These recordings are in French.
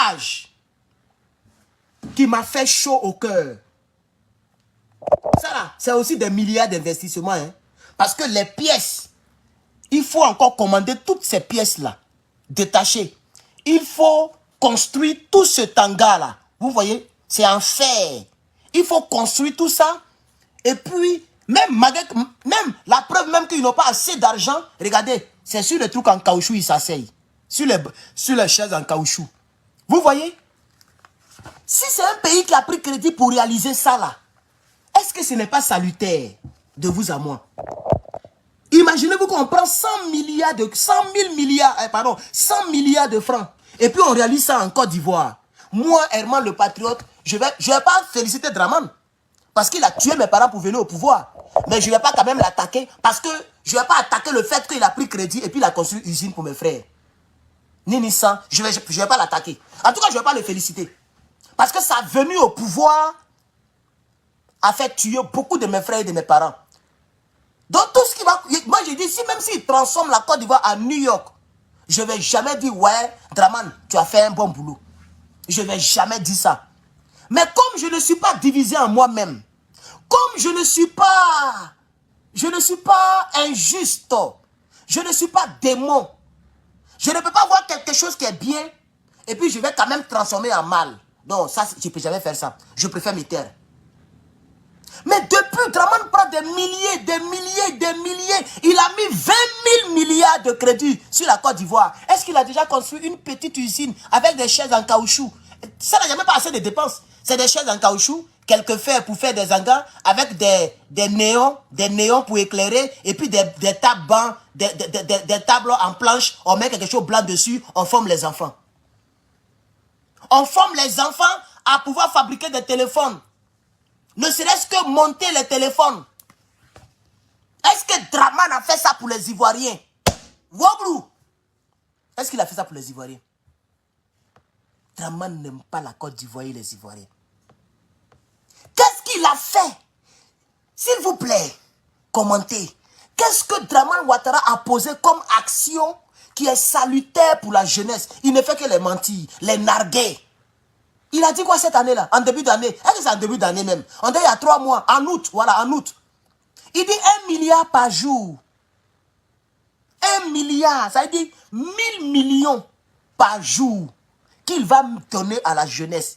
page qui m'a fait chaud au cœur. Ça là, c'est aussi des milliards d'investissements. Hein? Parce que les pièces, il faut encore commander toutes ces pièces-là, détachées. Il faut construire tout ce hangar-là. Vous voyez, c'est en fer. Il faut construire tout ça. Et puis, même la preuve même qu'ils n'ont pas assez d'argent, regardez, c'est sur les trucs en caoutchouc, ils s'asseyent. Sur les chaises en caoutchouc. Vous voyez? Si c'est un pays qui a pris crédit pour réaliser ça là, est-ce que ce n'est pas salutaire de vous à moi? Imaginez-vous qu'on prend 100 000 milliards de francs. Et puis on réalise ça en Côte d'Ivoire. Moi, Herman le patriote, je vais pas féliciter Draman. Parce qu'il a tué mes parents pour venir au pouvoir. Mais je ne vais pas quand même l'attaquer. Parce que je ne vais pas attaquer le fait qu'il a pris crédit et puis il a construit une usine pour mes frères. Ni ça, je vais pas l'attaquer. En tout cas, je ne vais pas le féliciter. Parce que sa venue au pouvoir a fait tuer beaucoup de mes frères et de mes parents. Donc tout ce qui va... Moi je dis, même s'il transforme la Côte d'Ivoire à New York, je ne vais jamais dire, ouais, Draman, tu as fait un bon boulot. Je ne vais jamais dire ça. Mais comme je ne suis pas divisé en moi-même, comme je ne suis pas injuste, je ne suis pas démon, je ne peux pas voir quelque chose qui est bien, et puis je vais quand même transformer en mal. Non, ça, je ne peux jamais faire ça. Je préfère me taire. Mais depuis, Draman prend des milliers, il a mis 20 000 milliards de crédits sur la Côte d'Ivoire. Est-ce qu'il a déjà construit une petite usine avec des chaises en caoutchouc? Ça n'a jamais pas assez de dépenses. C'est des chaises en caoutchouc, quelques fers pour faire des hangars, avec des néons pour éclairer, et puis des tables des tables en planche, on met quelque chose de blanc dessus, on forme les enfants. On forme les enfants à pouvoir fabriquer des téléphones. Ne serait-ce que monter les téléphones. Est-ce que Draman a fait ça pour les Ivoiriens? Woblou. Est-ce qu'il a fait ça pour les Ivoiriens? Draman n'aime pas la Côte d'Ivoire et les Ivoiriens. Qu'est-ce qu'il a fait? S'il vous plaît, commentez. Qu'est-ce que Draman Ouattara a posé comme action qui est salutaire pour la jeunesse? Il ne fait que les mentir, les narguer. Il a dit quoi cette année-là? En début d'année? Est-ce que c'est en début d'année même? On dit il y a 3 mois, en août, voilà, en août. Il dit 1 milliard par jour. 1 milliard, ça veut dire 1000 millions par jour qu'il va donner à la jeunesse.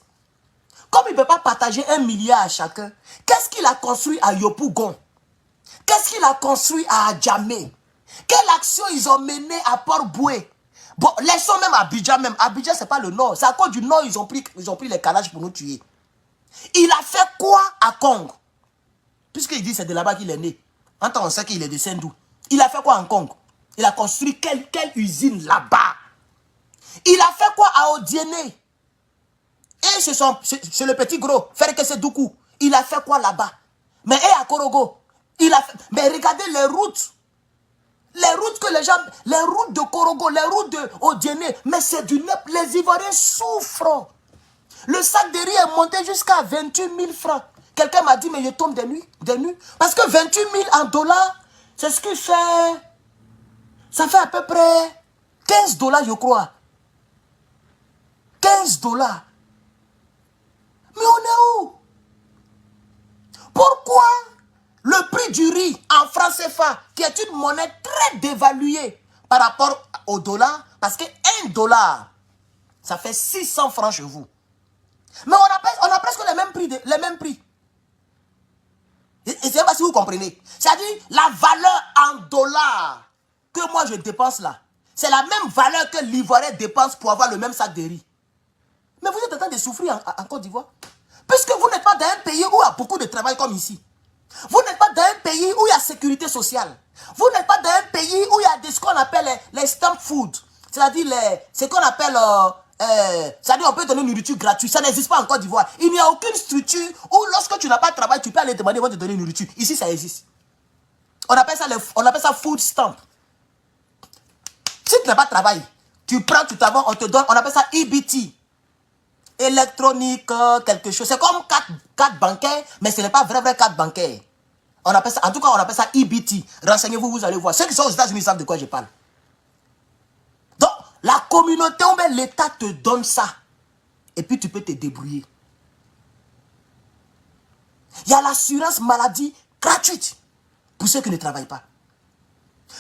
Comme il ne peut pas partager 1 milliard à chacun, qu'est-ce qu'il a construit à Yopougon? Qu'est-ce qu'il a construit à Adjamé? Quelle action ils ont menée à Port-Boué? Bon, laissons même Abidjan même. Abidjan, ce n'est pas le nord. C'est à cause du nord ils ont pris les calages pour nous tuer. Il a fait quoi à Congo? Puisqu'il dit c'est de là-bas qu'il est né. En temps, on sait qu'il est de Saint-Dou. Il a fait quoi en Congo? Il a construit quelle usine là-bas? Il a fait quoi à Odiéné? Et c'est le petit gros, Ferkese Doukou. Il a fait quoi là-bas? Mais et à Korogo? Il a fait... Mais regardez les routes. Les routes que les gens... Les routes de Korogo, les routes de Odiéné. Mais c'est du NEP. Les Ivoiriens souffrent. Le sac de riz est monté jusqu'à 28 000 francs. Quelqu'un m'a dit, mais je tombe des nuits. Parce que 28 000 en dollars, c'est ce qui fait... Ça fait à peu près 15 $, je crois. 15 $. Mais on est où? Pourquoi le prix du riz en franc CFA, qui est une monnaie très dévaluée par rapport au dollar, parce que 1 $, ça fait 600 francs chez vous. Mais on a presque les mêmes prix. Et c'est pas si vous comprenez. C'est-à-dire, la valeur en dollars que moi je dépense là, c'est la même valeur que l'Ivoirien dépense pour avoir le même sac de riz. Mais vous êtes en train de souffrir en Côte d'Ivoire. Puisque vous n'êtes pas dans un pays où il y a beaucoup de travail comme ici. Vous n'êtes pas dans un pays où il y a sécurité sociale. Vous n'êtes pas dans un pays où il y a ce qu'on appelle les stamp food. C'est-à-dire ce qu'on appelle... c'est-à-dire on peut donner une nourriture gratuite. Ça n'existe pas en Côte d'Ivoire. Il n'y a aucune structure où lorsque tu n'as pas de travail, tu peux aller demander, ils vont te donner une nourriture. Ici, ça existe. On appelle ça food stamp. Si tu n'as pas de travail, tu prends, tu t'avances, on te donne, on appelle ça EBT. Électronique, quelque chose. C'est comme carte bancaire, mais ce n'est pas vrai carte bancaire. On appelle ça, en tout cas, on appelle ça EBT. Renseignez-vous, vous allez voir. Ceux qui sont aux États-Unis savent de quoi je parle. Donc, la communauté, l'État te donne ça. et puis tu peux te débrouiller. Il y a l'assurance maladie gratuite pour ceux qui ne travaillent pas.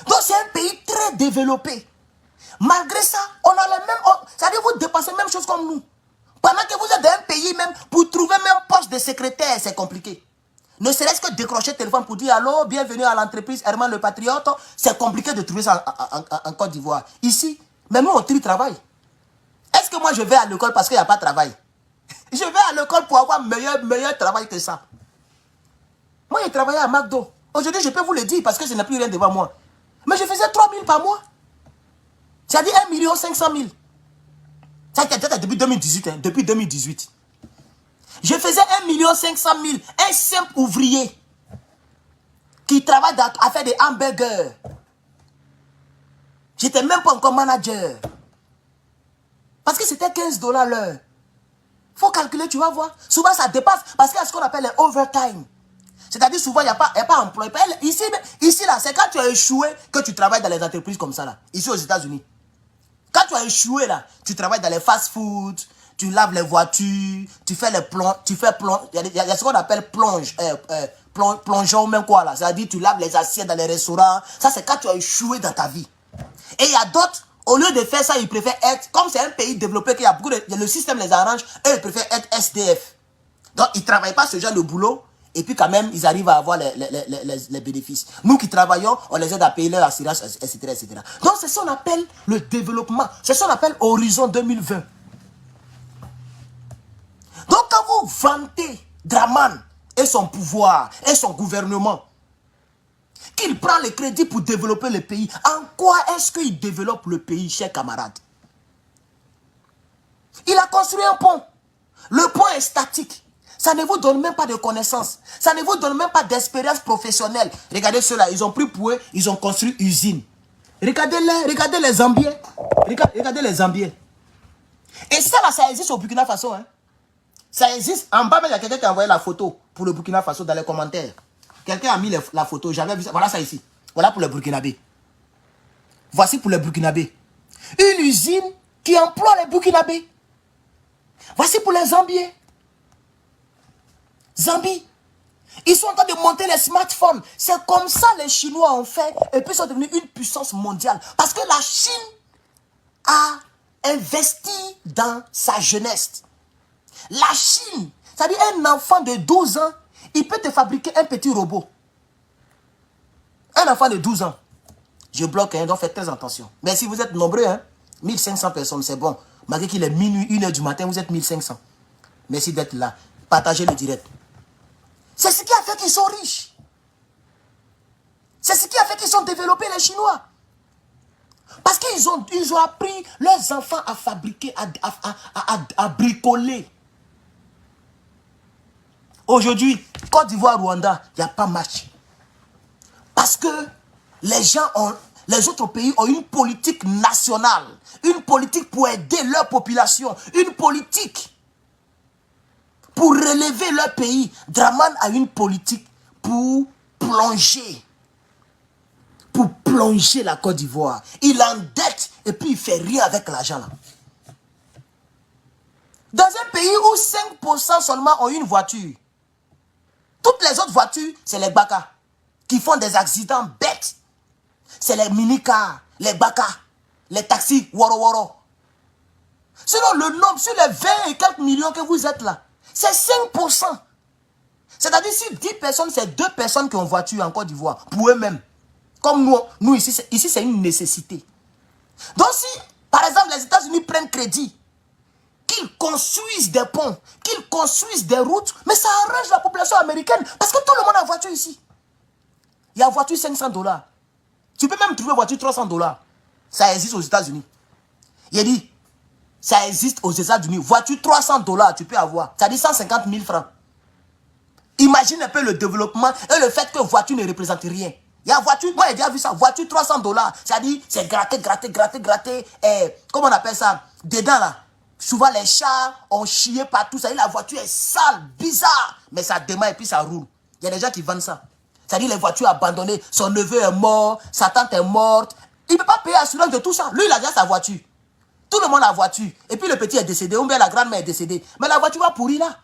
Donc c'est un pays très développé. Malgré ça, on a le même... C'est-à-dire vous dépensez la même chose comme nous. Pendant que vous êtes dans un pays même, pour trouver même poste de secrétaire, c'est compliqué. Ne serait-ce que décrocher le téléphone pour dire allô, bienvenue à l'entreprise Herman le Patriote, c'est compliqué de trouver ça en Côte d'Ivoire. Ici, même nous on travaille. Est-ce que moi je vais à l'école parce qu'il n'y a pas de travail? Je vais à l'école pour avoir meilleur travail que ça. Moi j'ai travaillé à McDo. Aujourd'hui je peux vous le dire parce que je n'ai plus rien devant moi. Mais je faisais 3 000 par mois. C'est-à-dire 1 500 000. Ça c'était depuis 2018. Hein, depuis 2018. Je faisais 1 500 000. Un simple ouvrier qui travaille à faire des hamburgers. J'étais même pas encore manager. Parce que c'était 15 $ l'heure. Faut calculer, tu vas voir. Souvent ça dépasse parce qu'il y a ce qu'on appelle les overtime. C'est-à-dire souvent il n'y a pas employé. Ici là, c'est quand tu as échoué que tu travailles dans les entreprises comme ça là. Ici aux États-Unis. Quand tu as échoué là, tu travailles dans les fast-food, tu laves les voitures, tu fais les plonges, il y a ce qu'on appelle plongeon ou même quoi là. C'est-à-dire tu laves les assiettes dans les restaurants. Ça c'est quand tu as échoué dans ta vie. Et il y a d'autres, au lieu de faire ça, ils préfèrent être, comme c'est un pays développé, qu'il y a beaucoup de, le système les arrange, eux ils préfèrent être SDF. Donc ils ne travaillent pas ce genre de boulot. Et puis quand même, ils arrivent à avoir les bénéfices. Nous qui travaillons, on les aide à payer leur assurance, etc., etc. Donc c'est ce qu'on appelle le développement. C'est ce qu'on appelle Horizon 2020. Donc quand vous vantez Dramane et son pouvoir et son gouvernement, qu'il prend le crédit pour développer le pays, en quoi est-ce qu'il développe le pays, chers camarades? Il a construit un pont. Le pont est statique. Ça ne vous donne même pas de connaissances. Ça ne vous donne même pas d'expérience professionnelle. Regardez ceux-là, ils ont pris pour eux, ils ont construit une usine. Regardez les Zambiens. Regardez les Zambiens. Et ça là, ça existe au Burkina Faso. Hein. Ça existe. En bas, il y a quelqu'un qui a envoyé la photo pour le Burkina Faso dans les commentaires. Quelqu'un a mis la photo, j'avais vu ça. Voilà ça ici. Voilà pour les Burkinabés. Voici pour les Burkinabés. Une usine qui emploie les Burkinabés. Voici pour les Zambiens. Zambie. Ils sont en train de monter les smartphones. C'est comme ça les Chinois ont fait. Et puis ils sont devenus une puissance mondiale. Parce que la Chine a investi dans sa jeunesse. La Chine, c'est-à-dire un enfant de 12 ans, il peut te fabriquer un petit robot. Un enfant de 12 ans. Je bloque, hein, donc faites très attention. Mais si vous êtes nombreux, hein, 1500 personnes, c'est bon. Malgré qu'il est minuit, 1 h du matin, vous êtes 1500. Merci d'être là. Partagez le direct. C'est ce qui a fait qu'ils sont riches. C'est ce qui a fait qu'ils sont développés, les Chinois. Parce qu'ils ont appris leurs enfants à fabriquer, à bricoler. Aujourd'hui, Côte d'Ivoire, Rwanda, il n'y a pas match. Parce que les autres pays ont une politique nationale. Une politique pour aider leur population. Une politique pour relever leur pays. Dramane a une politique pour plonger. Pour plonger la Côte d'Ivoire. Il endette et puis il fait rien avec l'argent là. Dans un pays où 5% seulement ont une voiture. Toutes les autres voitures, c'est les baka qui font des accidents bêtes. C'est les mini-cars, les baka, les taxis, woro woro. Sinon, le nombre, sur les 20 et quelques millions que vous êtes là, c'est 5%. C'est-à-dire, si 10 personnes, c'est 2 personnes qui ont voiture en Côte d'Ivoire, pour eux-mêmes. Comme nous ici, c'est une nécessité. Donc, si, par exemple, les États-Unis prennent crédit, qu'ils construisent des ponts, qu'ils construisent des routes, mais ça arrange la population américaine, parce que tout le monde a voiture ici. Il y a voiture 500 $. Tu peux même trouver voiture 300 $. Ça existe aux États-Unis. Il a dit, ça existe aux États-Unis. Voiture 300 $, tu peux avoir. Ça dit 150 000 francs. Imagine un peu le développement et le fait que voiture ne représente rien. Il y a voiture, moi j'ai déjà vu ça, voiture 300 $. Ça dit, c'est gratter. Comment on appelle ça? Dedans là. Souvent les chats ont chié partout. Ça dit, la voiture est sale, bizarre. Mais ça démarre et puis ça roule. Il y a des gens qui vendent ça. Ça dit, les voitures abandonnées. Son neveu est mort, sa tante est morte. Il ne peut pas payer l'assurance de tout ça. Lui, il a déjà sa voiture. Tout le monde a la voiture. Et puis le petit est décédé, ou bien la grand-mère est décédée. Mais la voiture va pourrir là.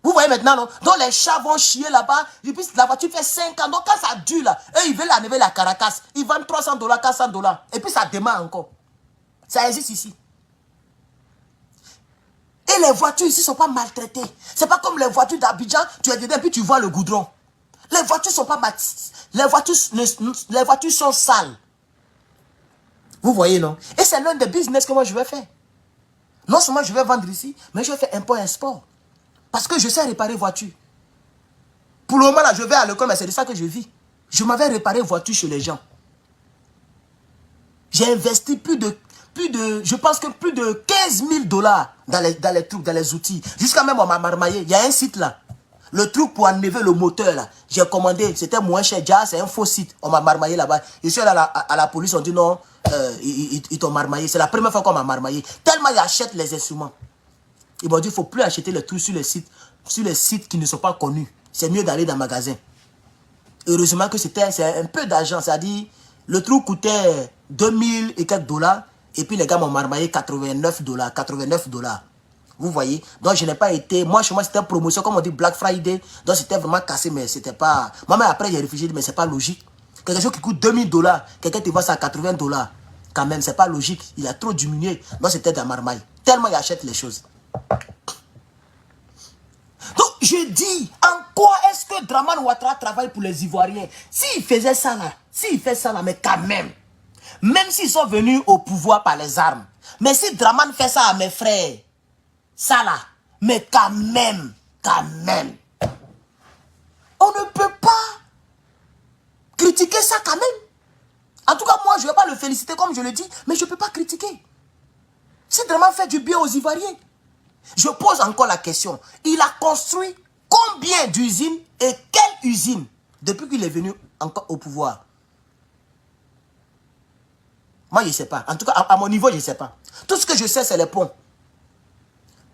Vous voyez maintenant, non? Donc les chats vont chier là-bas. Et puis la voiture fait 5 ans. Donc quand ça dure là, eux, ils veulent enlever la Caracas. Ils vendent $300, $400. Et puis ça démarre encore. Ça existe ici. Et les voitures ici ne sont pas maltraitées. Ce n'est pas comme les voitures d'Abidjan, tu es dedans et puis tu vois le goudron. Les voitures sont pas les voitures sont sales. Vous voyez, non? Et c'est l'un des business que moi je vais faire. Non seulement je vais vendre ici, mais je vais faire import-export. Parce que je sais réparer voitures. Pour le moment, là, je vais à l'école, mais c'est de ça que je vis. Je m'avais réparé voiture chez les gens. J'ai investi je pense que plus de $15 000 dans les trucs, dans les outils. Jusqu'à même on m'a marmaillé. Il y a un site là. Le truc pour enlever le moteur là. J'ai commandé, c'était moins cher. Déjà, c'est un faux site. On m'a marmaillé là-bas. Je suis allé à la police, on dit non, ils t'ont marmaillé. C'est la première fois qu'on m'a marmaillé. Tellement ils achètent les instruments. Ils m'ont dit, il ne faut plus acheter les trucs sur les sites qui ne sont pas connus. C'est mieux d'aller dans le magasin. Heureusement que c'est un peu d'argent. C'est-à-dire, le truc coûtait 2000 et quelques dollars. Et puis les gars m'ont marmaillé $89. Vous voyez? Donc je n'ai pas été... Moi, chez moi, c'était une promotion, comme on dit Black Friday. Donc c'était vraiment cassé, mais c'était pas... Moi, mais après, j'ai réfléchi, mais c'est pas logique. Quelque chose qui coûte $2000, quelqu'un te vend ça à $80. Quand même, c'est pas logique. Il a trop diminué. Donc c'était de la marmaille. Tellement il achète les choses. Donc je dis, en quoi est-ce que Dramane Ouattara travaille pour les Ivoiriens? S'il faisait ça là, mais quand même s'ils sont venus au pouvoir par les armes, mais si Dramane fait ça à mes frères, ça là, mais quand même, on ne peut pas critiquer ça quand même. En tout cas, moi, je ne vais pas le féliciter comme je le dis, mais je ne peux pas critiquer. Si Dramane fait du bien aux Ivoiriens, je pose encore la question. Il a construit combien d'usines et quelle usine depuis qu'il est venu encore au pouvoir? Moi, je ne sais pas. En tout cas, à mon niveau, je ne sais pas. Tout ce que je sais, c'est les ponts.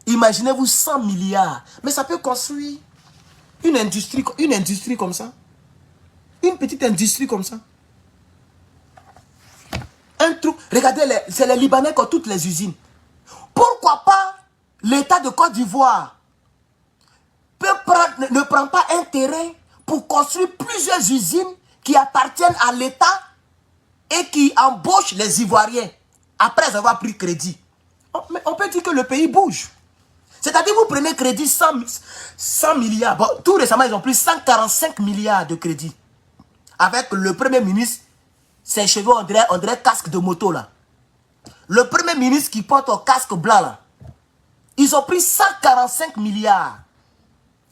Imaginez-vous 100 milliards. Mais ça peut construire une industrie comme ça. Une petite industrie comme ça. Un truc. Regardez, c'est les Libanais qui ont toutes les usines. Pourquoi pas l'État de Côte d'Ivoire ne prend pas un terrain pour construire plusieurs usines qui appartiennent à l'État et qui embauchent les Ivoiriens après avoir pris crédit? Mais on peut dire que le pays bouge. C'est-à-dire vous prenez crédit 100 milliards. Bon, tout récemment, ils ont pris 145 milliards de crédit. Avec le Premier ministre, ses cheveux, on dirait casque de moto là. Le Premier ministre qui porte un casque blanc là. Ils ont pris 145 milliards.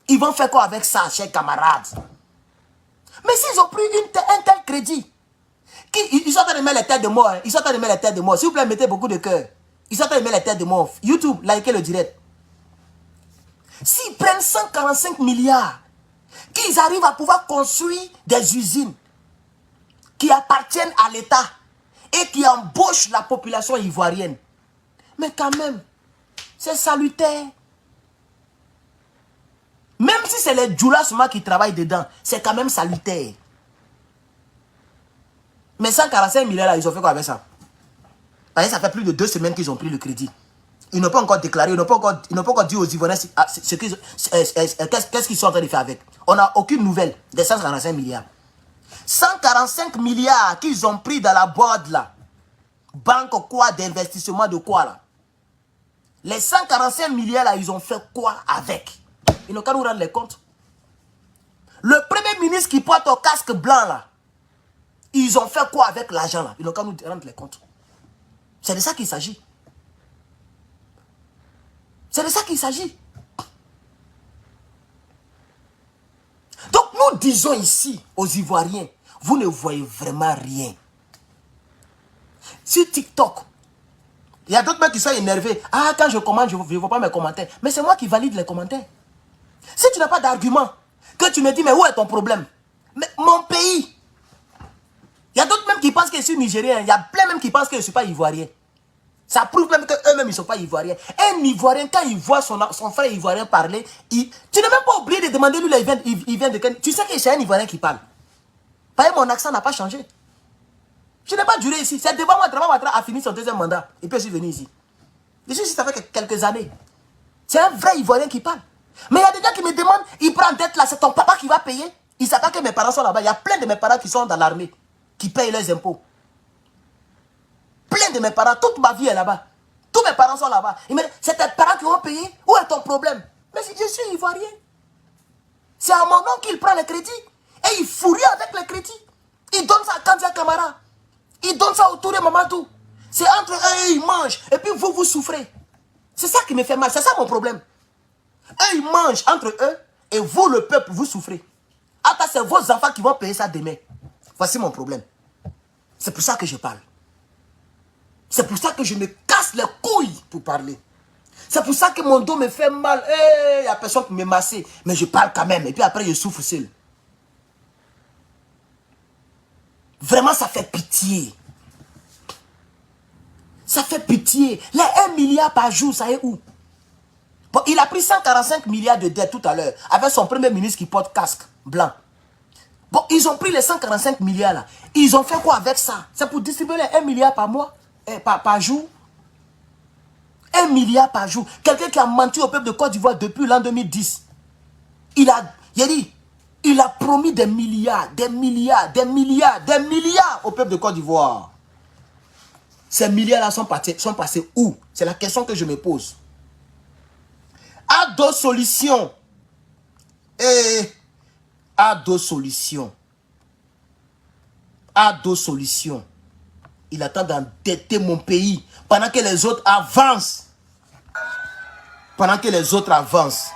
Ils vont faire quoi avec ça, chers camarades? Mais s'ils ont pris un tel crédit, ils sont en train de mettre les têtes de mort. Ils sont en train de mettre les têtes de mort. S'il vous plaît, mettez beaucoup de cœur. Ils sont en train de mettre les têtes de mort. YouTube, likez le direct. S'ils prennent 145 milliards, qu'ils arrivent à pouvoir construire des usines qui appartiennent à l'État et qui embauchent la population ivoirienne. Mais quand même, c'est salutaire. Même si c'est les djoulas seulement qui travaillent dedans, c'est quand même salutaire. Mais 145 milliards là, ils ont fait quoi avec ça? Parce que ça fait plus de 2 semaines qu'ils ont pris le crédit. Ils n'ont pas encore déclaré, ils n'ont pas encore dit aux Ivoiriens qu'est-ce qu'ils sont en train de faire avec. On n'a aucune nouvelle des 145 milliards. 145 milliards qu'ils ont pris dans la boîte là. Banque quoi, d'investissement de quoi là? Les 145 milliards là, ils ont fait quoi avec? Ils n'ont qu'à nous rendre les comptes. Le Premier ministre qui porte un casque blanc là, ils ont fait quoi avec l'argent là? Ils n'ont qu'à nous rendre les comptes. C'est de ça qu'il s'agit. C'est de ça qu'il s'agit. Donc nous disons ici aux Ivoiriens, vous ne voyez vraiment rien. Sur TikTok, il y a d'autres mecs qui sont énervés. Ah, quand je commande, je ne vois pas mes commentaires. Mais c'est moi qui valide les commentaires. Si tu n'as pas d'argument, que tu me dis, mais où est ton problème? Mais mon pays. Il y a d'autres même qui pensent que je suis nigérien. Il y a plein même qui pensent que je ne suis pas ivoirien. Ça prouve même qu'eux-mêmes, ils ne sont pas ivoiriens. Un ivoirien, quand il voit son frère ivoirien parler, tu n'es même pas obligé de demander lui, là, il vient de quel... Tu sais que c'est un ivoirien qui parle. Parce que mon accent n'a pas changé. Je n'ai pas duré ici. C'est devant moi, Draman Ouattara a fini son deuxième mandat. Et puis je suis venu ici. Je suis ici, ça fait quelques années. C'est un vrai Ivoirien qui parle. Mais il y a des gens qui me demandent, il prend dette là, c'est ton papa qui va payer. Il s'attend que mes parents sont là-bas. Il y a plein de mes parents qui sont dans l'armée, qui payent leurs impôts. Plein de mes parents, toute ma vie est là-bas. Tous mes parents sont là-bas. Il me dit, c'est tes parents qui vont payer? Où est ton problème? Mais si je suis Ivoirien, c'est à mon nom qu'il prend les crédits. Et il fourrit avec les crédits. Il donne ça à Kandia Camara. Il donne ça autour de Mamadou. C'est entre eux et ils mangent. Et puis vous, vous souffrez. C'est ça qui me fait mal. C'est ça mon problème. Eux, ils mangent entre eux. Et vous, le peuple, vous souffrez. Attends, c'est vos enfants qui vont payer ça demain. Voici mon problème. C'est pour ça que je parle. C'est pour ça que je me casse les couilles pour parler. C'est pour ça que mon dos me fait mal. Il n'y a personne qui me masse. Mais je parle quand même. Et puis après, je souffre seul. Vraiment, ça fait pitié. Ça fait pitié. Les 1 milliard par jour, ça est où? Bon, il a pris 145 milliards de dettes tout à l'heure. Avec son premier ministre qui porte casque blanc. Bon, ils ont pris les 145 milliards là. Ils ont fait quoi avec ça? C'est pour distribuer les 1 milliard par mois, par jour. 1 milliard par jour. Quelqu'un qui a menti au peuple de Côte d'Ivoire depuis l'an 2010. Il a promis des milliards, des milliards, des milliards, des milliards au peuple de Côte d'Ivoire. Ces milliards-là sont passés où? C'est la question que je me pose. À d'autres solutions. À d'autres solutions. À d'autres solutions. Il attend d'endetter mon pays pendant que les autres avancent. Pendant que les autres avancent.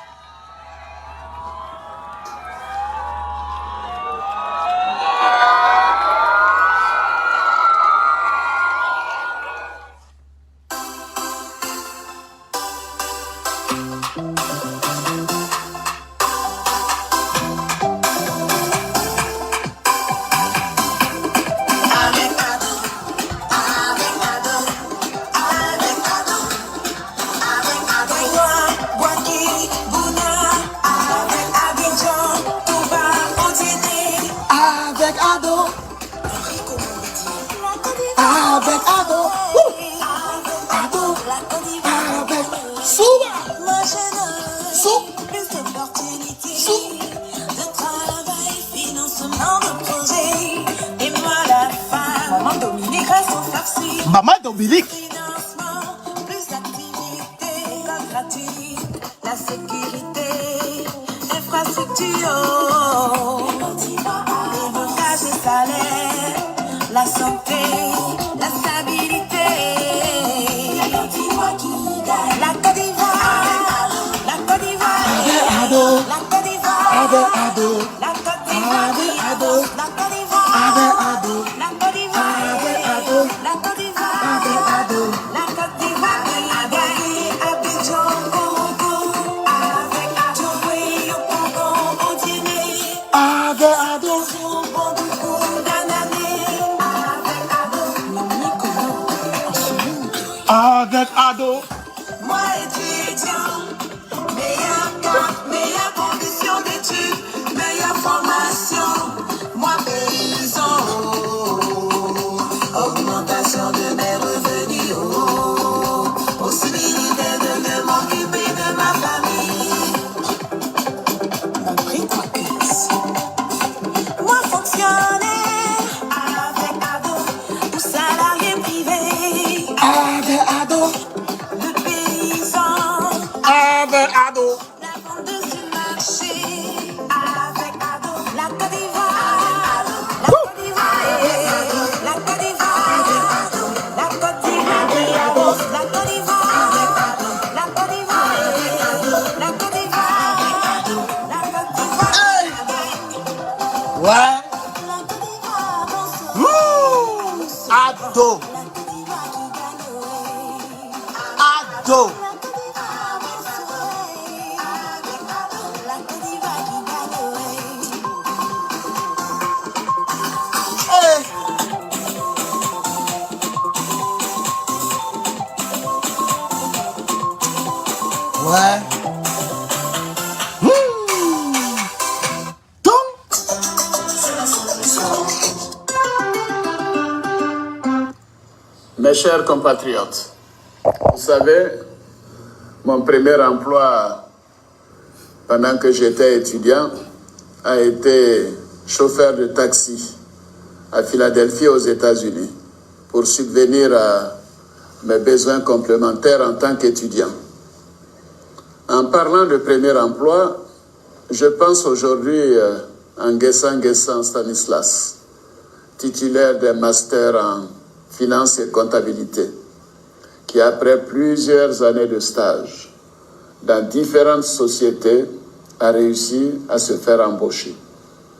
Maman Dominique. Plus d'activités gratuites, la sécurité, infrastructure, débloquage des salaires, la santé, la stabilité. La Côte d'Ivoire qui gagne. La Côte d'Ivoire. La Côte d'Ivoire. La Côte d'Ivoire. La Côte d'Ivoire. La Côte d'Ivoire. La Côte d'Ivoire. La Côte d'Ivoire. La Côte d'Ivoire qui gagne. Abidjan, Congo. Avec Adjoé, au Congo, au dîner. Avec Ado. Son bon beaucoup d'années. Avec Ado. Avec Ado. Moi étudiant, meilleure condition d'études, meilleure formation. Moi paysan, augmentation de mes revenus, possibilité de m'occuper de ma famille. Mon prix moi fonctionnaire, avec Ado, ou salarié privé. Avec Ado. Le paysan, Avec Ado. la vendeuse du marché, avec Ado, la Côte d'Ivoire, la Côte d'Ivoire, la Côte d'Ivoire, la Côte d'Ivoire, la Côte d'Ivoire, la Côte d'Ivoire, la Côte d'Ivoire, la Côte d'Ivoire, Ouais. la Côte d'Ivoire, bonsoir. Ado. La Côte d'Ivoire qui gagne, Ado. Ouais. Donc, Mes chers compatriotes, vous savez, mon premier emploi pendant que j'étais étudiant a été chauffeur de taxi à Philadelphie aux États-Unis pour subvenir à mes besoins complémentaires en tant qu'étudiant. En parlant de premier emploi, je pense aujourd'hui à Nguessan Stanislas, titulaire d'un master en finance et comptabilité, qui après plusieurs années de stage dans différentes sociétés a réussi à se faire embaucher.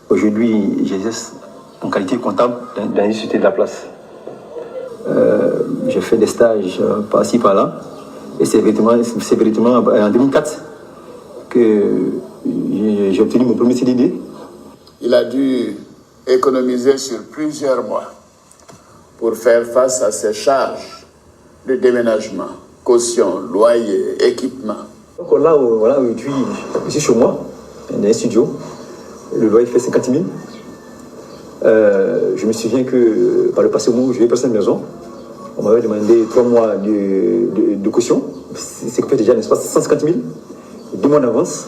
Aujourd'hui, j'exerce en qualité comptable dans une société de la place. J'ai fait des stages par-ci, par-là. Et c'est véritablement en 2004 que j'ai obtenu mon premier CDD. Il a dû économiser sur plusieurs mois pour faire face à ses charges de déménagement, caution, loyer, équipement. Donc là, je suis chez moi, dans un studio. Le loyer fait 50 000. Je me souviens que par le passé, au moment où je vais passer à la maison, on m'avait demandé 3 mois de caution. C'est que fait déjà, n'est-ce pas, 150 000. 2 mois d'avance.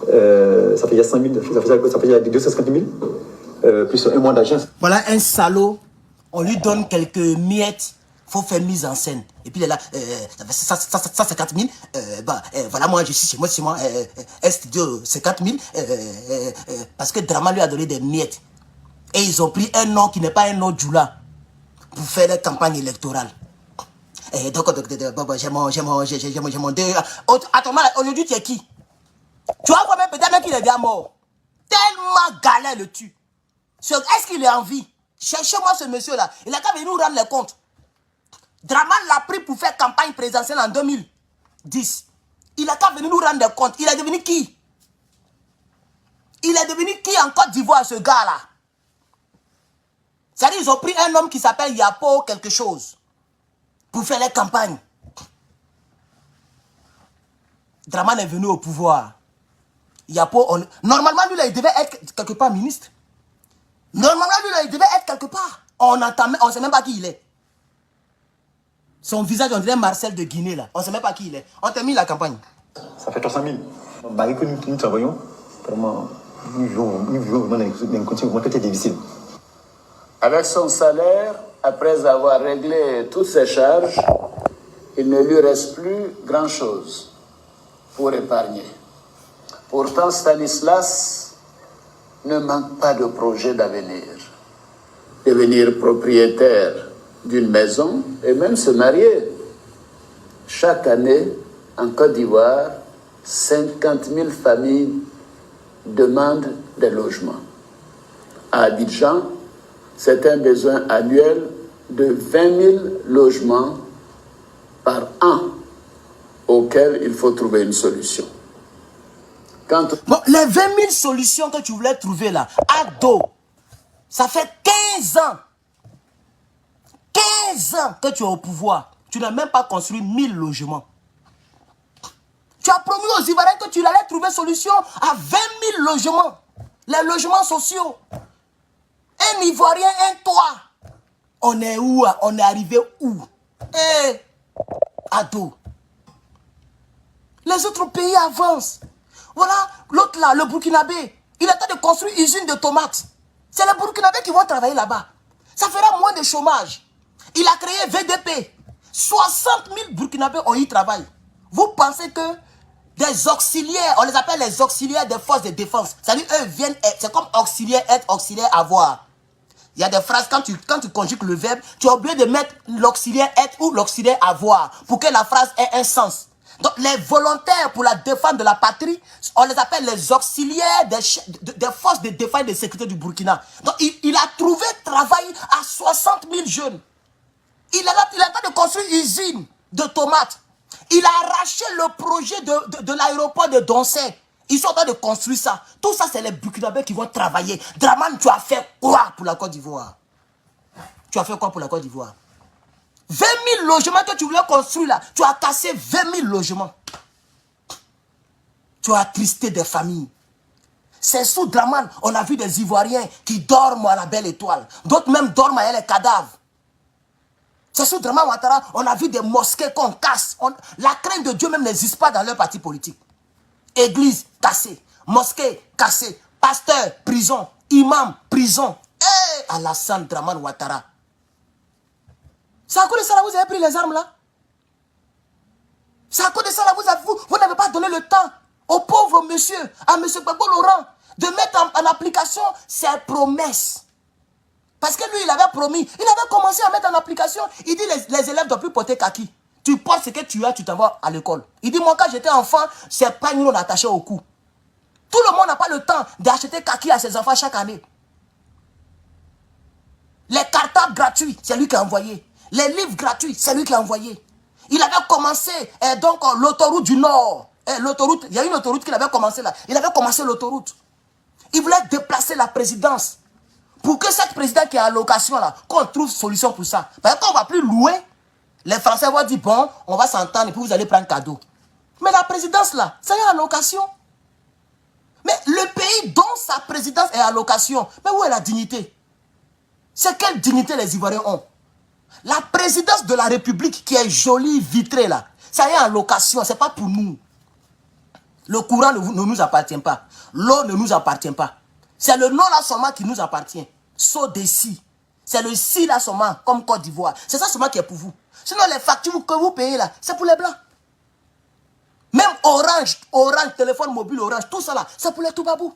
Ça fait déjà 100 000, ça fait déjà 250 000. Plus 1 mois d'agence. Voilà un salaud. On lui donne quelques miettes. Faut faire mise en scène. Et puis il est là, ça 50 000. Voilà, moi je suis chez moi, un studio 50 000. Parce que Drama lui a donné des miettes. Et ils ont pris un nom qui n'est pas un nom Djoula pour faire la campagne électorale. Et donc, j'ai mon deux. Attends, aujourd'hui tu es qui? Tu vois quand même peut-être même qu'il est déjà mort. Tellement galère le tue. Est-ce qu'il est en vie? Cherchez-moi ce monsieur-là. Il a qu'à venir nous rendre les comptes. Draman l'a pris pour faire campagne présidentielle en 2010. Il a qu'à venir nous rendre des comptes. Il est devenu qui? Il est devenu qui en Côte d'Ivoire, ce gars-là? C'est-à-dire ils ont pris un homme qui s'appelle Yapo quelque chose pour faire les campagnes. Draman est venu au pouvoir. Yapo, normalement, lui, là, il devait être quelque part ministre. Normalement, lui, là, il devait être quelque part. On ne sait même pas qui il est. Son visage, on dirait Marcel de Guinée, là. On ne sait même pas qui il est. On termine la campagne. Ça fait 300 000. Malgré que nous travaillons, vraiment, nous vivons vraiment dans une condition vraiment très difficile. Avec son salaire, après avoir réglé toutes ses charges, il ne lui reste plus grand-chose pour épargner. Pourtant, Stanislas ne manque pas de projet d'avenir. Devenir propriétaire d'une maison et même se marier. Chaque année, en Côte d'Ivoire, 50 000 familles demandent des logements. À Abidjan, c'est un besoin annuel de 20 000 logements par an auxquels il faut trouver une solution. Bon, les 20 000 solutions que tu voulais trouver là, à dos, ça fait 15 ans. 15 ans que tu es au pouvoir. Tu n'as même pas construit 1000 logements. Tu as promis aux Ivoiriens que tu allais trouver solution à 20 000 logements. Les logements sociaux. Un Ivoirien, un toit. On est où? On est arrivé où? Eh, ado. Les autres pays avancent. Voilà, l'autre là, le Burkinabé, il est en train de construire une usine de tomates. C'est les Burkinabés qui vont travailler là-bas. Ça fera moins de chômage. Il a créé VDP. 60 000 Burkinabés ont y travaillé. Vous pensez que des auxiliaires, on les appelle les auxiliaires des forces de défense. C'est-à-dire, eux viennent, c'est comme auxiliaire, être, auxiliaire, avoir. Il y a des phrases, quand tu conjugues le verbe, tu as oublié de mettre l'auxiliaire être ou l'auxiliaire avoir pour que la phrase ait un sens. Donc, les volontaires pour la défense de la patrie, on les appelle les auxiliaires des forces de défense et de sécurité du Burkina. Donc, il a trouvé travail à 60 000 jeunes. Il est en train de construire une usine de tomates. Il a arraché le projet de l'aéroport de Doncé. Ils sont en train de construire ça. Tout ça, c'est les Burkinabés qui vont travailler. Draman, tu as fait quoi pour la Côte d'Ivoire? Tu as fait quoi pour la Côte d'Ivoire? 20 000 logements que tu voulais construire là, tu as cassé 20 000 logements. Tu as attristé des familles. C'est sous Draman, on a vu des Ivoiriens qui dorment à la belle étoile. D'autres même dorment à les cadavres. C'est sous Draman Ouattara, on a vu des mosquées qu'on casse. La crainte de Dieu même n'existe pas dans leur parti politique. Église cassée, mosquée cassée, pasteur, prison, imam, prison. Et Alassane Draman Ouattara. C'est à cause de ça là vous avez pris les armes là. C'est à cause de ça là vous n'avez pas donné le temps au pauvre monsieur, à monsieur Gbagbo Laurent, de mettre en application ses promesses. Parce que lui, il avait promis, il avait commencé à mettre en application. Il dit les élèves ne doivent plus porter kaki. Tu portes ce que tu as, tu t'en vas à l'école. Il dit, moi quand j'étais enfant, c'est pas une attachée au cou. Tout le monde n'a pas le temps d'acheter kaki à ses enfants chaque année. Les cartables gratuits, c'est lui qui a envoyé. Les livres gratuits, c'est lui qui a envoyé. Il avait commencé donc l'autoroute du Nord. L'autoroute, il y a une autoroute qu'il avait commencé là. Il avait commencé l'autoroute. Il voulait déplacer la présidence. Pour que cette présidente qui est en location là, qu'on trouve solution pour ça. Parce qu'on ne va plus louer, les Français vont dire bon, on va s'entendre et puis vous allez prendre cadeau. Mais la présidence là, ça y est en location. Mais le pays dont sa présidence est en location, mais où est la dignité? C'est quelle dignité les Ivoiriens ont? La présidence de la République qui est jolie, vitrée là, ça y est en location, c'est pas pour nous. Le courant ne nous appartient pas. L'eau ne nous appartient pas. C'est le nom là seulement qui nous appartient. Saut des si. C'est le si là seulement, comme Côte d'Ivoire. C'est ça seulement qui est pour vous. Sinon les factures que vous payez là, c'est pour les blancs. Même Orange, téléphone mobile Orange, tout ça là, c'est pour les Toubabou.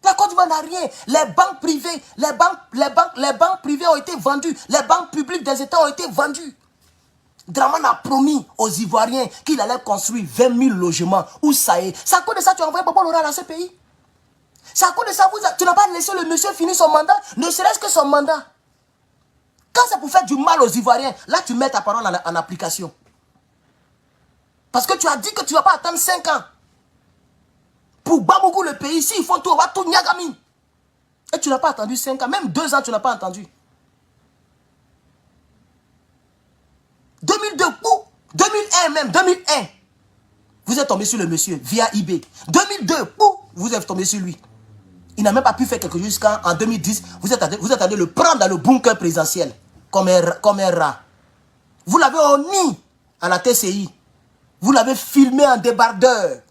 La Côte d'Ivoire n'a rien. Les banques privées, les banques privées ont été vendues. Les banques publiques des États ont été vendues. Draman a promis aux Ivoiriens qu'il allait construire 20 000 logements. Où ça est? C'est à cause de ça que tu as envoyé Gbagbo Laurent dans ce pays. C'est à cause de ça que tu n'as pas laissé le monsieur finir son mandat, ne serait-ce que son mandat. Quand c'est pour faire du mal aux Ivoiriens, là tu mets ta parole en application. Parce que tu as dit que tu ne vas pas attendre 5 ans. Pour Bambougou le pays, s'ils font tout, on va tout Niagami. Et tu n'as pas attendu 5 ans, même 2 ans tu n'as pas entendu. 2002, 2001 même, 2001. Vous êtes tombé sur le monsieur via eBay. 2002, vous êtes tombé sur lui. Il n'a même pas pu faire quelque chose jusqu'en 2010. Vous êtes allé le prendre dans le bunker présidentiel comme un rat. Vous l'avez au nid à la TCI. Vous l'avez filmé en débardeur.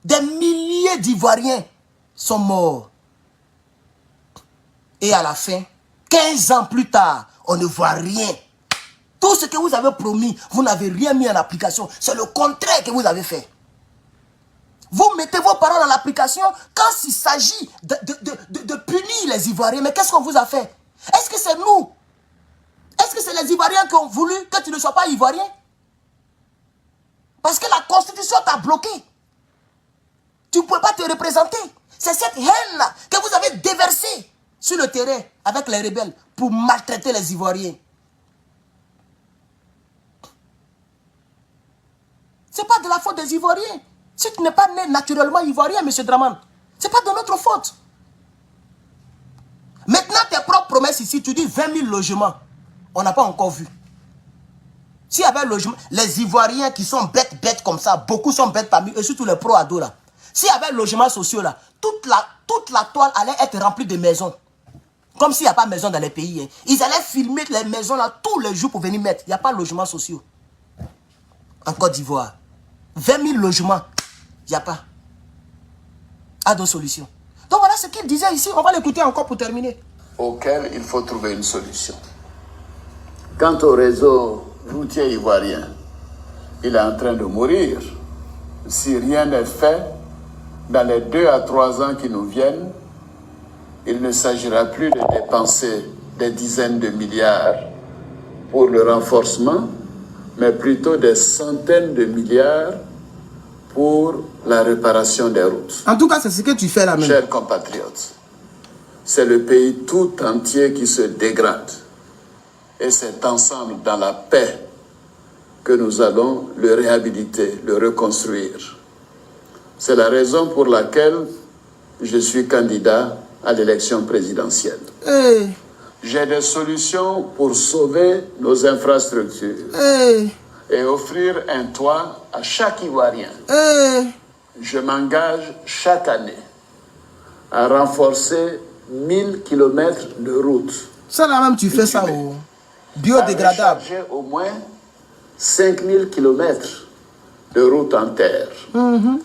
Des milliers d'Ivoiriens sont morts. Et à la fin, 15 ans plus tard, on ne voit rien. Tout ce que vous avez promis, vous n'avez rien mis en application. C'est le contraire que vous avez fait. Vous mettez vos paroles en application quand il s'agit de punir les Ivoiriens. Mais qu'est-ce qu'on vous a fait? Est-ce que c'est nous? Est-ce que c'est les Ivoiriens qui ont voulu que tu ne sois pas Ivoirien? Parce que la Constitution t'a bloqué. Tu ne pouvais pas te représenter. C'est cette haine-là que vous avez déversée sur le terrain avec les rebelles pour maltraiter les Ivoiriens. Ce n'est pas de la faute des Ivoiriens. Si tu n'es pas né naturellement Ivoirien, M. Draman, ce n'est pas de notre faute. Maintenant, tes propres promesses ici, tu dis 20 000 logements. On n'a pas encore vu. S'il y avait un logement, les Ivoiriens qui sont bêtes comme ça, beaucoup sont bêtes parmi eux, surtout les pro-ados là. S'il y avait un logement social là, toute la toile allait être remplie de maisons. Comme s'il n'y a pas de maison dans les pays. Hein. Ils allaient filmer les maisons là tous les jours pour venir mettre. Il n'y a pas de logement social. En Côte d'Ivoire. 20 000 logements. Il n'y a pas. À d'autres solutions. Donc voilà ce qu'il disait ici. On va l'écouter encore pour terminer. Auquel il faut trouver une solution. Quant au réseau routier ivoirien, il est en train de mourir. Si rien n'est fait, dans les 2 à 3 ans qui nous viennent, il ne s'agira plus de dépenser des dizaines de milliards pour le renforcement, mais plutôt des centaines de milliards pour la réparation des routes. En tout cas, c'est ce que tu fais là même. Chers compatriotes, c'est le pays tout entier qui se dégrade. Et c'est ensemble, dans la paix, que nous allons le réhabiliter, le reconstruire. C'est la raison pour laquelle je suis candidat à l'élection présidentielle. Hey. J'ai des solutions pour sauver nos infrastructures. Hey. Et offrir un toit à chaque Ivoirien. Hey. Je m'engage chaque année à renforcer 1000 km de routes Ça là même, tu fais ça au biodégradable. J'ai au moins 5000 km de routes en terre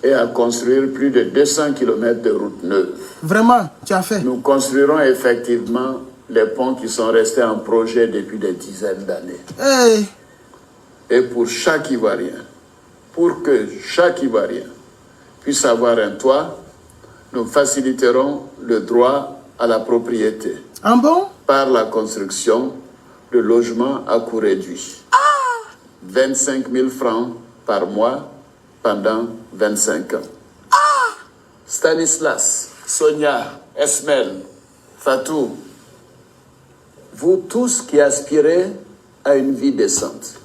et à construire plus de 200 km de routes neuves. Vraiment, tu as fait. Nous construirons effectivement les ponts qui sont restés en projet depuis des dizaines d'années. Hey. Et pour chaque Ivoirien, pour que chaque Ivoirien puisse avoir un toit, nous faciliterons le droit à la propriété. Ah bon? Par la construction de logements à coût réduit. 25 000 francs par mois pendant 25 ans. Stanislas, Sonia, Esmel, Fatou, vous tous qui aspirez à une vie décente,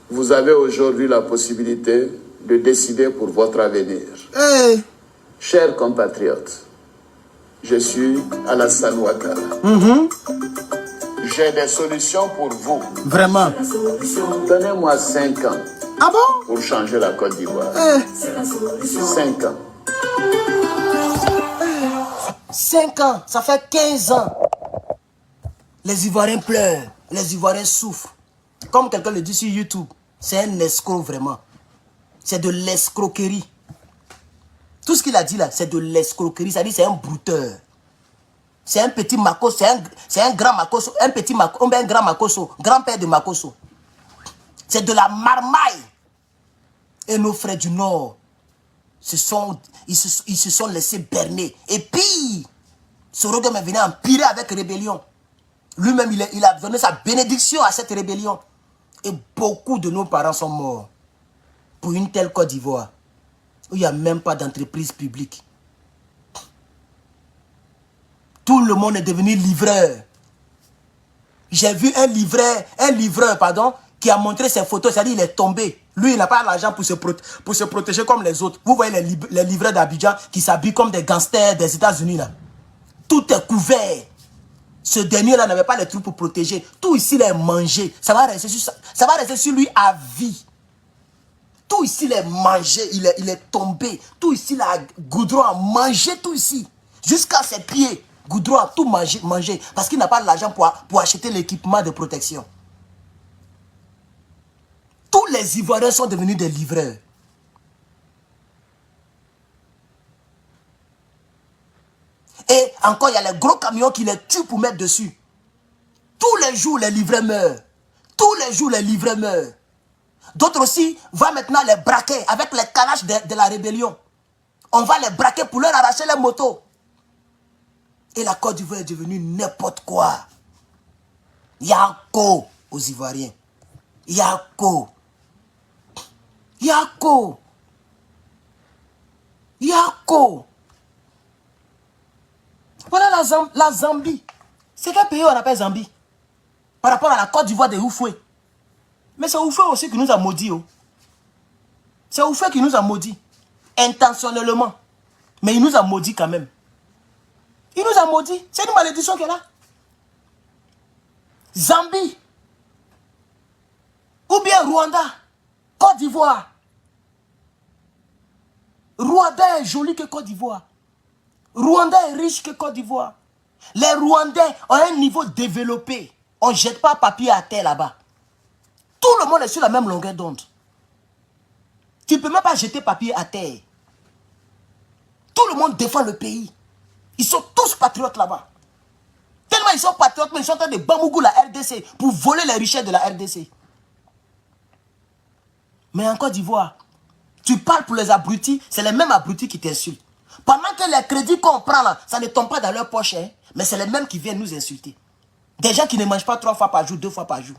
vous avez aujourd'hui la possibilité de décider pour votre avenir. Hey. Chers compatriotes, je suis Alassane Ouattara. J'ai des solutions pour vous. Vraiment. Donnez-moi 5 ans. Ah bon? Pour changer la Côte d'Ivoire. 5 ans. 5 ans, ça fait 15 ans. Les Ivoiriens pleurent, les Ivoiriens souffrent. Comme quelqu'un le dit sur YouTube, c'est un escroc vraiment. C'est de l'escroquerie. Tout ce qu'il a dit là, c'est de l'escroquerie. Ça dit c'est un brouteur. C'est un petit Makosso, c'est un grand Makosso, un petit Makosso, un grand Makosso, grand-père de Makosso. C'est de la marmaille. Et nos frères du Nord, ils se sont laissés berner. Et puis, Sorogem est venu empirer avec rébellion. Lui-même, il a donné sa bénédiction à cette rébellion. Et beaucoup de nos parents sont morts pour une telle Côte d'Ivoire où il n'y a même pas d'entreprise publique. Tout le monde est devenu livreur. J'ai vu un livreur, qui a montré ses photos, c'est-à-dire il est tombé. Lui, il n'a pas l'argent pour se protéger comme les autres. Vous voyez les livreurs d'Abidjan qui s'habillent comme des gangsters des États-Unis là. Tout est couvert. Ce dernier-là n'avait pas les trucs pour protéger. Tout ici, il est mangé. Ça va rester sur lui à vie. Tout ici, il est mangé, il est tombé. Tout ici, là, Goudron a mangé tout ici. Jusqu'à ses pieds. Goudron a tout mangé. Parce qu'il n'a pas l'argent pour acheter l'équipement de protection. Tous les Ivoiriens sont devenus des livreurs. Et encore, il y a les gros camions qui les tuent pour mettre dessus. Tous les jours, les livreurs meurent. Tous les jours, les livreurs meurent. D'autres aussi vont maintenant les braquer avec les calages de la rébellion. On va les braquer pour leur arracher les motos. Et la Côte d'Ivoire est devenue n'importe quoi. Yako aux Ivoiriens. Yako. Yako. Yako. Voilà la Zambie. C'est quel pays on appelle Zambie? Par rapport à la Côte d'Ivoire de Oufoué. Mais c'est Oufoué aussi qui nous a maudits. Oh. C'est Oufoué qui nous a maudits. Intentionnellement. Mais il nous a maudits quand même. Il nous a maudits. C'est une malédiction qu'elle a. Zambie. Ou bien Rwanda. Côte d'Ivoire. Rwanda est joli que Côte d'Ivoire. Rwanda est riche que Côte d'Ivoire. Les Rwandais ont un niveau développé. On ne jette pas papier à terre là-bas. Tout le monde est sur la même longueur d'onde. Tu ne peux même pas jeter papier à terre. Tout le monde défend le pays. Ils sont tous patriotes là-bas. Tellement ils sont patriotes, mais ils sont en train de bamougou la RDC pour voler les richesses de la RDC. Mais en Côte d'Ivoire, tu parles pour les abrutis, c'est les mêmes abrutis qui t'insultent. Pendant que les crédits qu'on prend là, ça ne tombe pas dans leur poche, hein, mais c'est les mêmes qui viennent nous insulter. Des gens qui ne mangent pas 3 fois par jour, 2 fois par jour.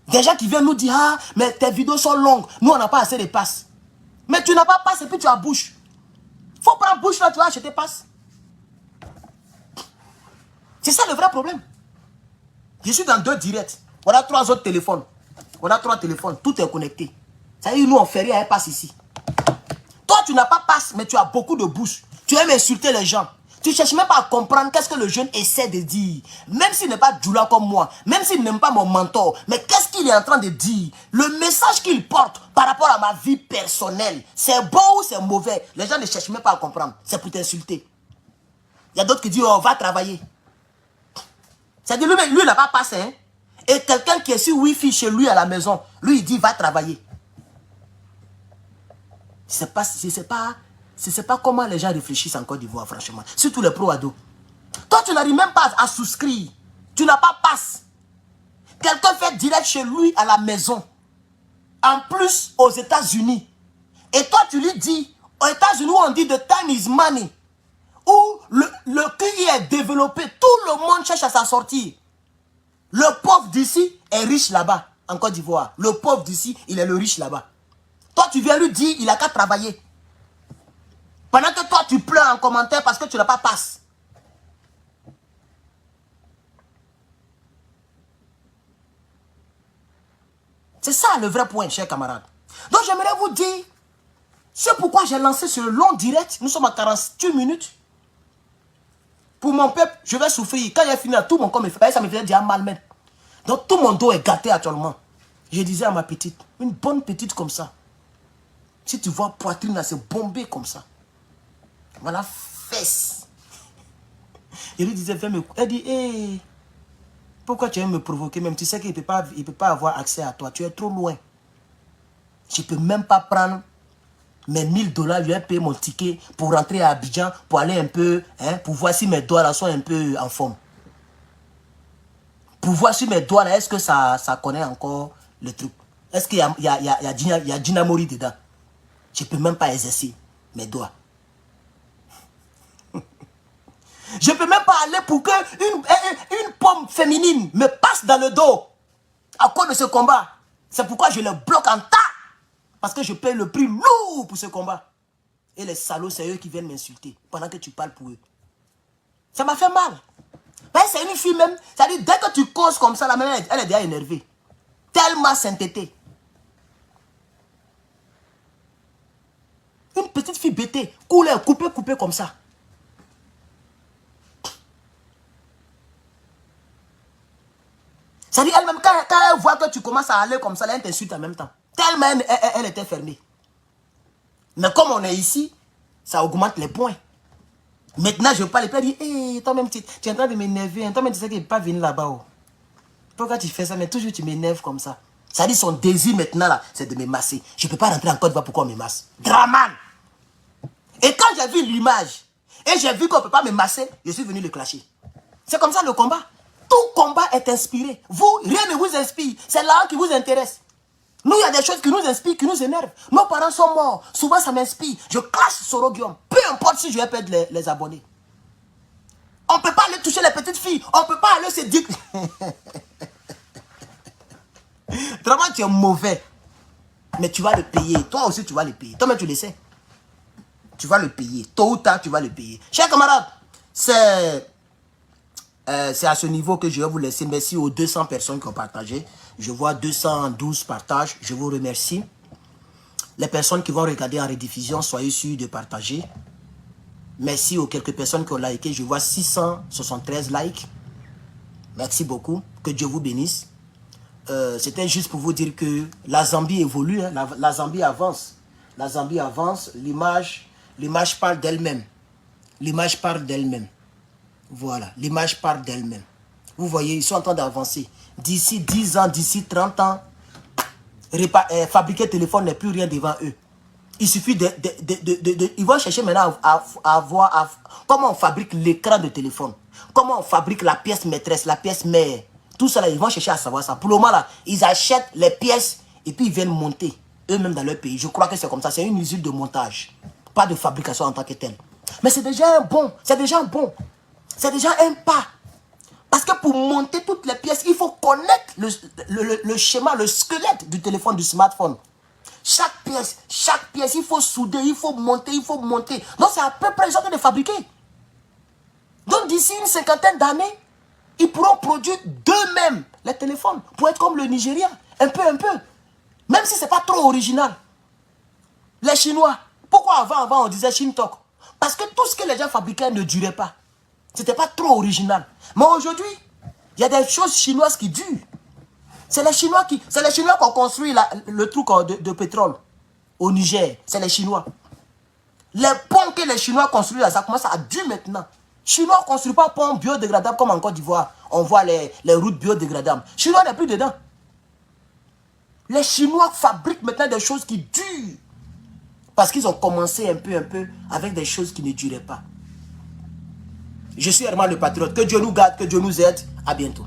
Des gens qui viennent nous dire, ah, mais tes vidéos sont longues, nous on n'a pas assez de passes. Mais tu n'as pas passe et puis tu as bouche. Faut prendre bouche là, tu vas acheter passe. C'est ça le vrai problème. Je suis dans 2 directs. Voilà 3 autres téléphones. Voilà 3 téléphones, tout est connecté. Ça veut dire nous on fait rien, passe ici. Toi tu n'as pas passe, mais tu as beaucoup de bouche. Tu aimes insulter les gens. Tu ne cherches même pas à comprendre qu'est-ce que le jeune essaie de dire. Même s'il n'est pas Djoula comme moi, même s'il n'aime pas mon mentor, mais qu'est-ce qu'il est en train de dire? Le message qu'il porte par rapport à ma vie personnelle, c'est bon ou c'est mauvais? Les gens ne cherchent même pas à comprendre. C'est pour t'insulter. Il y a d'autres qui disent, oh, va travailler. C'est-à-dire, lui, il n'a pas passé. Hein? Et quelqu'un qui est sur Wi-Fi chez lui à la maison, lui, il dit, va travailler. Je ne sais pas comment les gens réfléchissent en Côte d'Ivoire, franchement. Surtout les pro-ados. Toi, tu n'arrives même pas à souscrire. Tu n'as pas passe. Quelqu'un fait direct chez lui à la maison. En plus, aux États-Unis. Et toi, tu lui dis, aux États-Unis, on dit the time is money. Où le QI est développé, tout le monde cherche à s'en sortir. Le pauvre d'ici est riche là-bas, en Côte d'Ivoire. Le pauvre d'ici, il est le riche là-bas. Toi, tu viens lui dire, il n'a qu'à travailler. Pendant que toi, tu pleures en commentaire parce que tu n'as pas passe. C'est ça le vrai point, chers camarades. Donc, j'aimerais vous dire, c'est pourquoi j'ai lancé ce long direct. Nous sommes à 48 minutes. Pour mon peuple, je vais souffrir. Quand j'ai fini, tout mon corps me fait, ça me faisait déjà mal même. Donc, tout mon dos est gâté actuellement. Je disais à ma petite, une bonne petite comme ça. Si tu vois poitrine là, c'est bombé comme ça. Voilà, fesse. Je lui disais, elle dit, hey, pourquoi tu viens me provoquer même? Tu sais qu'il ne peut pas avoir accès à toi. Tu es trop loin. Je ne peux même pas prendre mes 1000 $, je vais payer mon ticket pour rentrer à Abidjan, pour aller un peu, hein, pour voir si mes doigts là sont un peu en forme. Pour voir si mes doigts là, est-ce que ça connaît encore le truc? Est-ce qu'il y a Dynamori dedans? Je ne peux même pas exercer mes doigts. Je ne peux même pas aller pour que une pomme féminine me passe dans le dos à cause de ce combat. C'est pourquoi je le bloque en tas. Parce que je paye le prix lourd pour ce combat. Et les salauds, c'est eux qui viennent m'insulter pendant que tu parles pour eux. Ça m'a fait mal. Mais c'est une fille même. C'est-à-dire, dès que tu causes comme ça, la même, elle est déjà énervée. Tellement sainteté. Une petite fille bêtée, coulée, coupée comme ça. C'est-à-dire, elle-même, quand elle voit que tu commences à aller comme ça, elle t'insulte en même temps. Tellement elle était fermée. Mais comme on est ici, ça augmente les points. Maintenant, je parle et puis elle dit, hey, toi-même, tu es en train de m'énerver. Toi-même, tu sais qu'il ne peut pas venir là-bas. Oh. Pourquoi tu fais ça? Mais toujours, tu m'énerves comme ça. Ça dit, son désir maintenant, là, c'est de me masser. Je ne peux pas rentrer en Côte d'Ivoire, pourquoi on me masse? Draman! Et quand j'ai vu l'image, et j'ai vu qu'on ne peut pas me masser, je suis venu le clasher. C'est comme ça le combat. Tout combat est inspiré. Vous, rien ne vous inspire. C'est là qui vous intéresse. Nous, il y a des choses qui nous inspirent, qui nous énervent. Nos parents sont morts. Souvent, ça m'inspire. Je clash Sorogium. Peu importe si je vais perdre les abonnés. On ne peut pas aller toucher les petites filles. On ne peut pas aller se dire... Vraiment, tu es mauvais. Mais tu vas le payer. Toi aussi, tu vas le payer. Toi-même, tu le sais. Tu vas le payer. Tôt ou tard, tu vas le payer. Chers camarades, c'est à ce niveau que je vais vous laisser. Merci aux 200 personnes qui ont partagé. Je vois 212 partages. Je vous remercie. Les personnes qui vont regarder en rediffusion, soyez sûrs de partager. Merci aux quelques personnes qui ont liké. Je vois 673 likes. Merci beaucoup. Que Dieu vous bénisse. C'était juste pour vous dire que la Zambie évolue. Hein. La Zambie avance. La Zambie avance. L'image parle d'elle-même. L'image parle d'elle-même. Voilà. L'image parle d'elle-même. Vous voyez, ils sont en train d'avancer. D'ici 10 ans, d'ici 30 ans, fabriquer téléphone n'est plus rien devant eux. Il suffit ils vont chercher maintenant à voir comment on fabrique l'écran de téléphone. Comment on fabrique la pièce maîtresse, la pièce mère. Tout ça, là, ils vont chercher à savoir ça. Pour le moment, là, ils achètent les pièces et puis ils viennent monter eux-mêmes dans leur pays. Je crois que c'est comme ça. C'est une usine de montage. Pas de fabrication en tant que telle. Mais c'est déjà un bon. C'est déjà un bon. C'est déjà un pas. Parce que pour monter toutes les pièces, il faut connaître le schéma, le squelette du téléphone, du smartphone. Chaque pièce, il faut souder, il faut monter, il faut monter. Donc c'est à peu près genre de fabriquer. Donc d'ici une cinquantaine d'années, ils pourront produire d'eux-mêmes les téléphones pour être comme le Nigeria. Un peu. Même si ce n'est pas trop original. Les Chinois. Pourquoi avant on disait Shintok? Parce que tout ce que les gens fabriquaient ne durait pas. Ce n'était pas trop original. Mais aujourd'hui, il y a des choses chinoises qui durent. C'est les Chinois qui ont construit le truc de pétrole au Niger. C'est les Chinois. Les ponts que les Chinois construisent là, ça commence à durer maintenant. Chinois ne construisent pas pont biodégradable comme en Côte d'Ivoire. On voit les routes biodégradables. Chinois n'est plus dedans. Les Chinois fabriquent maintenant des choses qui durent. Parce qu'ils ont commencé un peu avec des choses qui ne duraient pas. Je suis Herman le Patriote. Que Dieu nous garde, que Dieu nous aide. À bientôt.